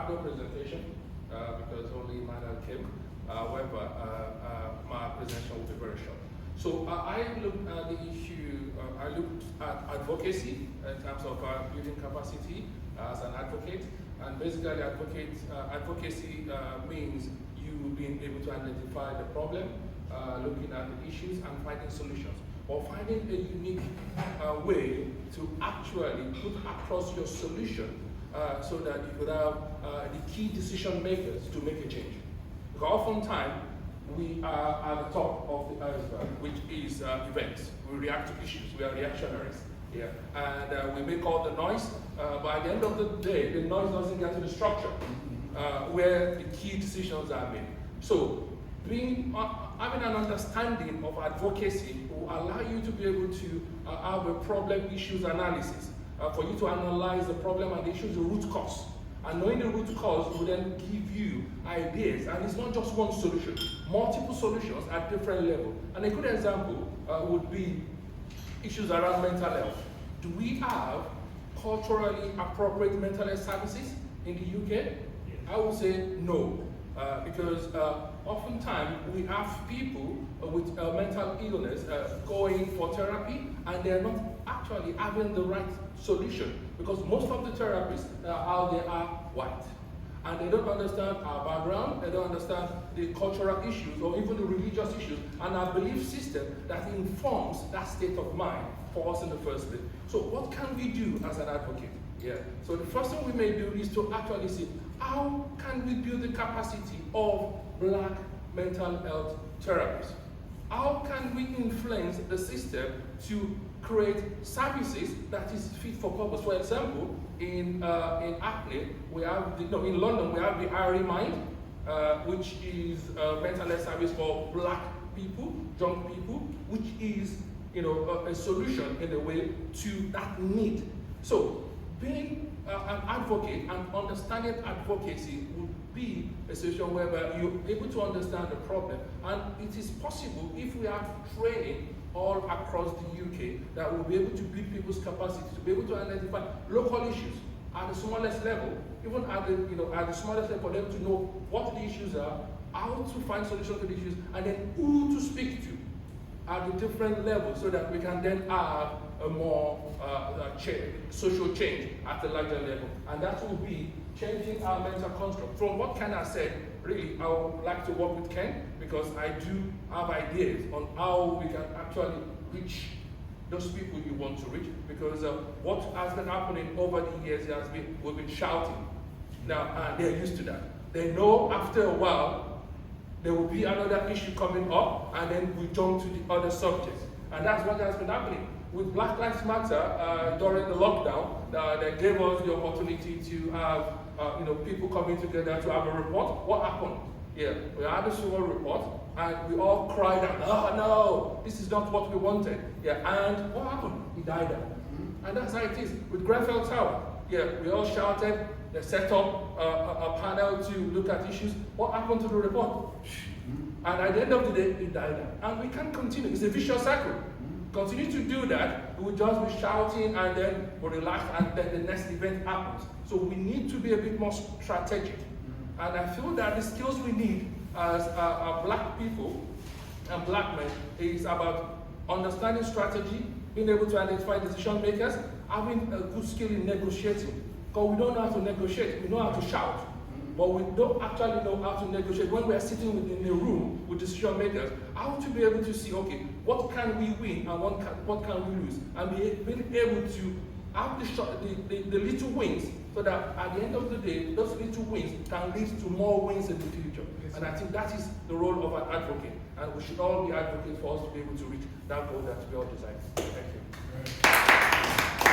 have no presentation because only Mandem came. However, my presentation will be very short. So I looked at the issue, I looked at advocacy in terms of building capacity as an advocate. And basically advocacy means you being able to identify the problem, looking at the issues and finding solutions, or finding a unique way to actually put across your solution so that you could have the key decision makers to make a change. Because oftentimes we are at the top of the iceberg, which is events. We react to issues, we are reactionaries. Yeah. And we make all the noise, but at the end of the day, the noise doesn't get to the structure where the key decisions are made. So having an understanding of advocacy will allow you to be able to have a problem issues analysis, for you to analyze the problem and the issues, the root cause. And knowing the root cause will then give you ideas, and it's not just one solution, multiple solutions at different levels. And a good example would be issues around mental health. Do we have culturally appropriate mental health services in the UK? Yes. I would say no, because oftentimes we have people with mental illness going for therapy, and they're not actually having the right solution, because most of the therapists out there are white. And they don't understand our background, they don't understand the cultural issues or even the religious issues and our belief system that informs that state of mind for us in the first place. So what can we do as an advocate? Yeah. So the first thing we may do is to actually see how can we build the capacity of Black mental health therapists? How can we influence the system to create services that is fit for purpose? For example, in Hackney, we have in London we have the IRE Mind, which is a mental health service for Black people, young people, which is a solution in a way to that need. So being an advocate and understanding advocacy would be a situation whereby you're able to understand the problem, and it is possible if we have training all across the UK that will be able to build people's capacity to be able to identify local issues at the smallest level, even at the smallest level, for them to know what the issues are, how to find solutions to the issues, and then who to speak to at the different levels, so that we can then have a more social change at a larger level. And that will be changing our mental construct. From what Ken has said, really, I would like to work with Ken, because I do have ideas on how we can actually reach those people you want to reach. Because what has been happening over the years we've been shouting. Now, they're used to that. They know after a while there will be another issue coming up, and then we jump to the other subjects. And that's what has been happening. With Black Lives Matter, during the lockdown, they gave us the opportunity to have people coming together to have a report. What happened? Yeah, we had a small report, and we all cried out, "Oh no, this is not what we wanted." Yeah, and what happened? He died out. And that's how it is with Grenfell Tower. Yeah, we all shouted. They set up a panel to look at issues. What happened to the report? And at the end of the day, it died out. And we can't continue. It's a vicious cycle. Continue to do that, we'll just be shouting, and then we'll relax, and then the next event happens. So we need to be a bit more strategic. And I feel that the skills we need as Black people and Black men is about understanding strategy, being able to identify decision makers, having a good skill in negotiating. Because we don't know how to negotiate, we know how to shout. But we don't actually know how to negotiate when we are sitting in a room with decision makers. How to be able to see, okay, what can we win and what can we lose? And being able to have the little wins, so that at the end of the day, those little wins can lead to more wins in the future. Yes. And I think that is the role of an advocate. And we should all be advocates for us to be able to reach that goal that we all desire. Thank you. Right.